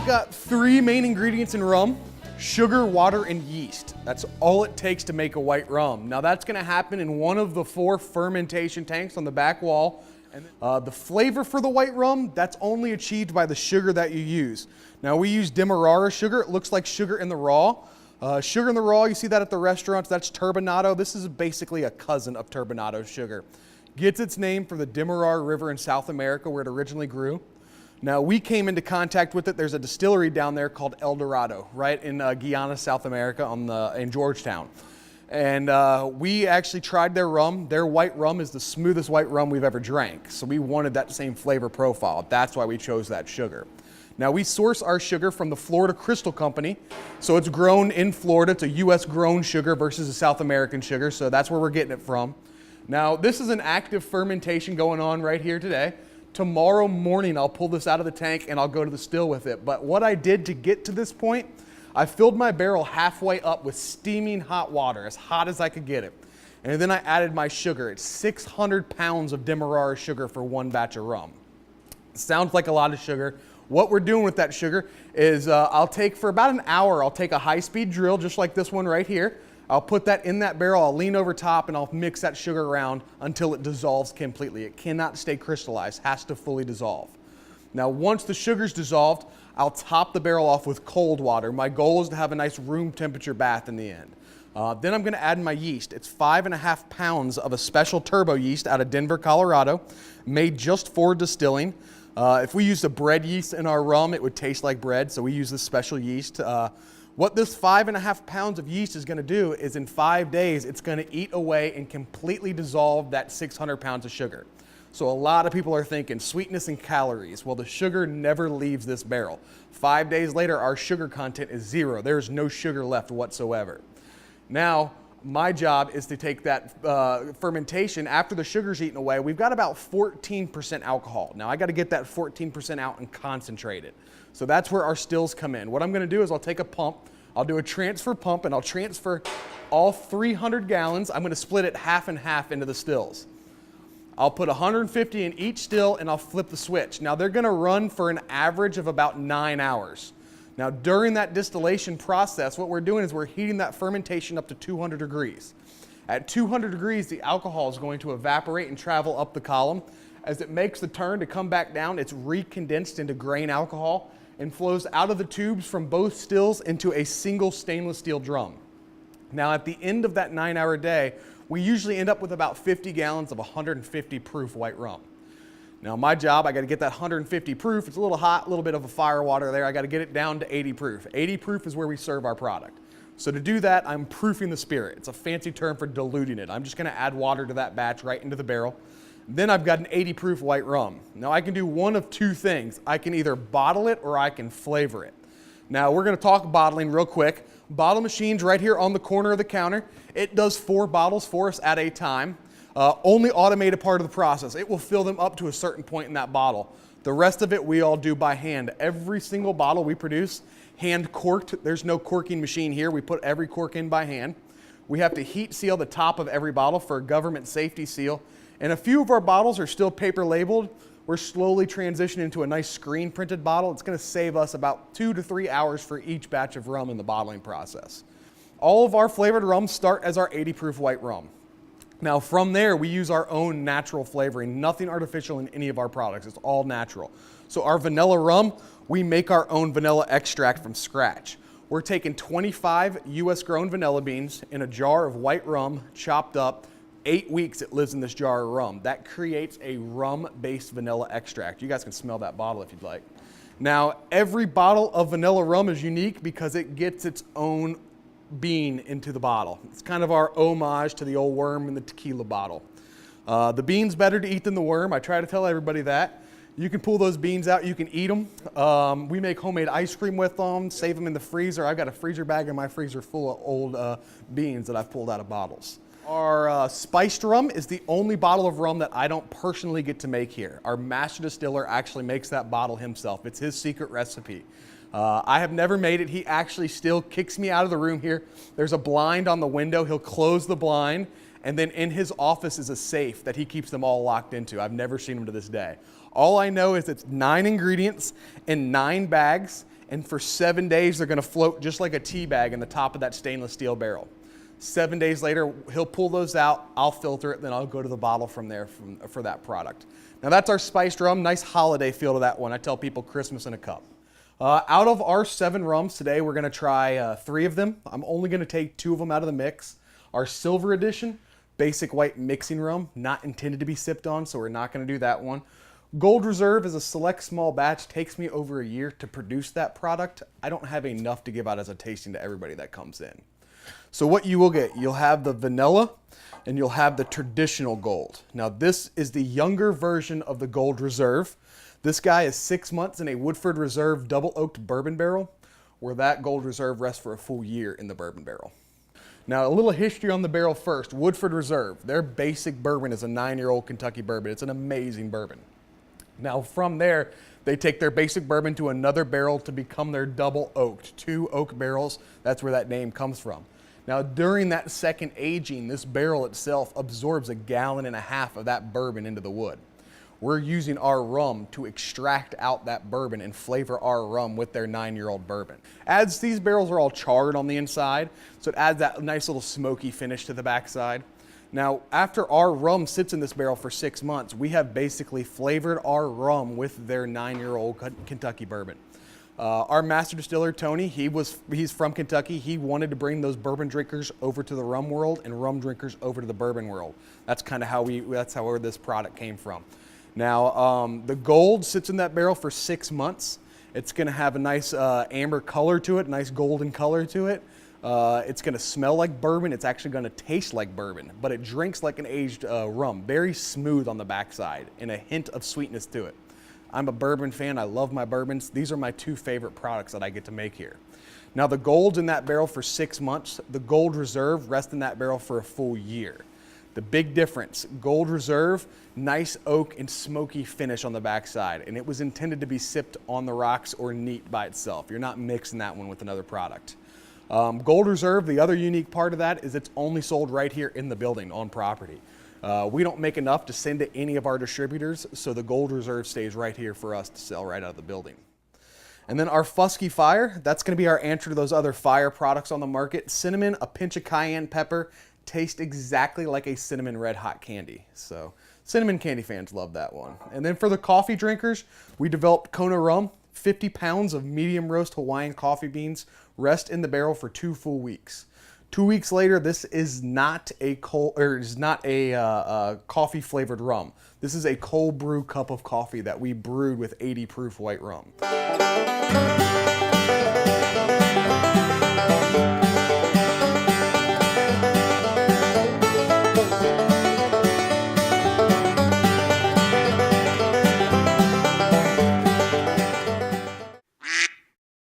got three main ingredients in rum: sugar, water, and yeast. That's all it takes to make a white rum. Now that's gonna happen in one of the 4 fermentation tanks on the back wall. And the flavor for the white rum, that's only achieved by the sugar that you use. Now we use Demerara sugar. It looks like sugar in the raw. Sugar in the raw, you see that at the restaurants, that's turbinado. This is basically a cousin of turbinado sugar. Gets its name from the Demerara River in South America where it originally grew. Now we came into contact with it. There's a distillery down there called El Dorado, right in Guyana, South America, in Georgetown. And we actually tried their rum. Their white rum is the smoothest white rum we've ever drank. So we wanted that same flavor profile. That's why we chose that sugar. Now we source our sugar from the Florida Crystal Company. So it's grown in Florida. It's a US grown sugar versus a South American sugar. So that's where we're getting it from. Now this is an active fermentation going on right here today. Tomorrow morning I'll pull this out of the tank and I'll go to the still with it. But what I did to get to this point, I filled my barrel halfway up with steaming hot water, as hot as I could get it. And then I added my sugar. It's 600 pounds of Demerara sugar for one batch of rum. It sounds like a lot of sugar. What we're doing with that sugar is I'll take, for about an hour, I'll take a high-speed drill, just like this one right here. I'll put that in that barrel, I'll lean over top, and I'll mix that sugar around until it dissolves completely. It cannot stay crystallized, has to fully dissolve. Now, once the sugar's dissolved, I'll top the barrel off with cold water. My goal is to have a nice room temperature bath in the end. Then I'm gonna add my yeast. It's 5.5 pounds of a special turbo yeast out of Denver, Colorado, made just for distilling. If we used a bread yeast in our rum, it would taste like bread, so we use this special yeast. What this 5.5 pounds of yeast is gonna do is in 5 days, it's gonna eat away and completely dissolve that 600 pounds of sugar. So a lot of people are thinking sweetness and calories. Well, the sugar never leaves this barrel. 5 days later, our sugar content is 0. There's no sugar left whatsoever. Now, my job is to take that fermentation, after the sugar's eaten away, we've got about 14% alcohol. Now I gotta get that 14% out and concentrate it. So that's where our stills come in. What I'm gonna do is I'll take a pump, I'll do a transfer pump, and I'll transfer all 300 gallons. I'm gonna split it half and half into the stills. I'll put 150 in each still and I'll flip the switch. Now they're gonna run for an average of about 9 hours. Now during that distillation process, what we're doing is we're heating that fermentation up to 200 degrees. At 200 degrees, the alcohol is going to evaporate and travel up the column. As it makes the turn to come back down, it's recondensed into grain alcohol and flows out of the tubes from both stills into a single stainless steel drum. Now at the end of that 9-hour day, we usually end up with about 50 gallons of 150 proof white rum. Now my job, I gotta get that 150 proof. It's a little hot, a little bit of a fire water there. I gotta get it down to 80 proof. 80 proof is where we serve our product. So to do that, I'm proofing the spirit. It's a fancy term for diluting it. I'm just gonna add water to that batch right into the barrel. Then I've got an 80 proof white rum. Now I can do one of two things. I can either bottle it or I can flavor it. Now we're gonna talk bottling real quick. Bottle machine's right here on the corner of the counter. It does 4 bottles for us at a time. Only automated part of the process. It will fill them up to a certain point in that bottle. The rest of it we all do by hand. Every single bottle we produce, hand corked. There's no corking machine here. We put every cork in by hand. We have to heat seal the top of every bottle for a government safety seal. And a few of our bottles are still paper labeled. We're slowly transitioning to a nice screen printed bottle. It's gonna save us about 2 to 3 hours for each batch of rum in the bottling process. All of our flavored rums start as our 80 proof white rum. Now from there, we use our own natural flavoring, nothing artificial in any of our products. It's all natural. So our vanilla rum, we make our own vanilla extract from scratch. We're taking 25 US grown vanilla beans in a jar of white rum, chopped up. 8 weeks it lives in this jar of rum. That creates a rum-based vanilla extract. You guys can smell that bottle if you'd like. Now, every bottle of vanilla rum is unique because it gets its own bean into the bottle. It's kind of our homage to the old worm in the tequila bottle. The bean's better to eat than the worm. I try to tell everybody that. You can pull those beans out, you can eat them. We make homemade ice cream with them, save them in the freezer. I've got a freezer bag in my freezer full of old beans that I've pulled out of bottles. Our spiced rum is the only bottle of rum that I don't personally get to make here. Our master distiller actually makes that bottle himself. It's his secret recipe. I have never made it. He actually still kicks me out of the room here. There's a blind on the window. He'll close the blind, and then in his office is a safe that he keeps them all locked into. I've never seen him to this day. All I know is it's 9 ingredients in 9 bags and for 7 days they're gonna float just like a tea bag in the top of that stainless steel barrel. 7 days later, he'll pull those out, I'll filter it, then I'll go to the bottle from there for that product. Now that's our spiced rum, nice holiday feel to that one. I tell people Christmas in a cup. Out of our 7 rums today, we're gonna try 3 of them. I'm only gonna take 2 of them out of the mix. Our silver edition, basic white mixing rum, not intended to be sipped on, so we're not gonna do that one. Gold Reserve is a select small batch, takes me over a year to produce that product. I don't have enough to give out as a tasting to everybody that comes in. So what you will get, you'll have the vanilla and you'll have the traditional gold. Now this is the younger version of the Gold Reserve. This guy is 6 months in a Woodford Reserve double oaked bourbon barrel, where that Gold Reserve rests for a full year in the bourbon barrel. Now a little history on the barrel first. Woodford Reserve, their basic bourbon is a 9-year-old Kentucky bourbon. It's an amazing bourbon. Now from there, they take their basic bourbon to another barrel to become their double oaked, 2 oak barrels. That's where that name comes from. Now during that second aging, this barrel itself absorbs 1.5 gallons of that bourbon into the wood. We're using our rum to extract out that bourbon and flavor our rum with their 9-year-old bourbon. These barrels are all charred on the inside, so it adds that nice little smoky finish to the backside. Now, after our rum sits in this barrel for 6 months, we have basically flavored our rum with their 9-year-old Kentucky bourbon. Our master distiller, Tony, he's from Kentucky. He wanted to bring those bourbon drinkers over to the rum world and rum drinkers over to the bourbon world. That's kind of where this product came from. Now, the gold sits in that barrel for 6 months. It's gonna have a nice amber color to it, nice golden color to it. It's gonna smell like bourbon. It's actually gonna taste like bourbon, but it drinks like an aged rum. Very smooth on the backside and a hint of sweetness to it. I'm a bourbon fan. I love my bourbons. These are my 2 favorite products that I get to make here. Now the gold's in that barrel for 6 months. The Gold Reserve rests in that barrel for a full year. The big difference, Gold Reserve, nice oak and smoky finish on the backside, and it was intended to be sipped on the rocks or neat by itself. You're not mixing that one with another product. Gold Reserve, the other unique part of that is it's only sold right here in the building on property. We don't make enough to send to any of our distributors, so the Gold Reserve stays right here for us to sell right out of the building. And then our Fusky Fire, that's gonna be our answer to those other fire products on the market. Cinnamon, a pinch of cayenne pepper, taste exactly like a cinnamon red hot candy. So cinnamon candy fans love that one. And then for the coffee drinkers, we developed Kona rum. 50 pounds of medium roast Hawaiian coffee beans rest in the barrel for 2 full weeks. 2 weeks later, this is not a coffee flavored rum. This is a cold brew cup of coffee that we brewed with 80 proof white rum.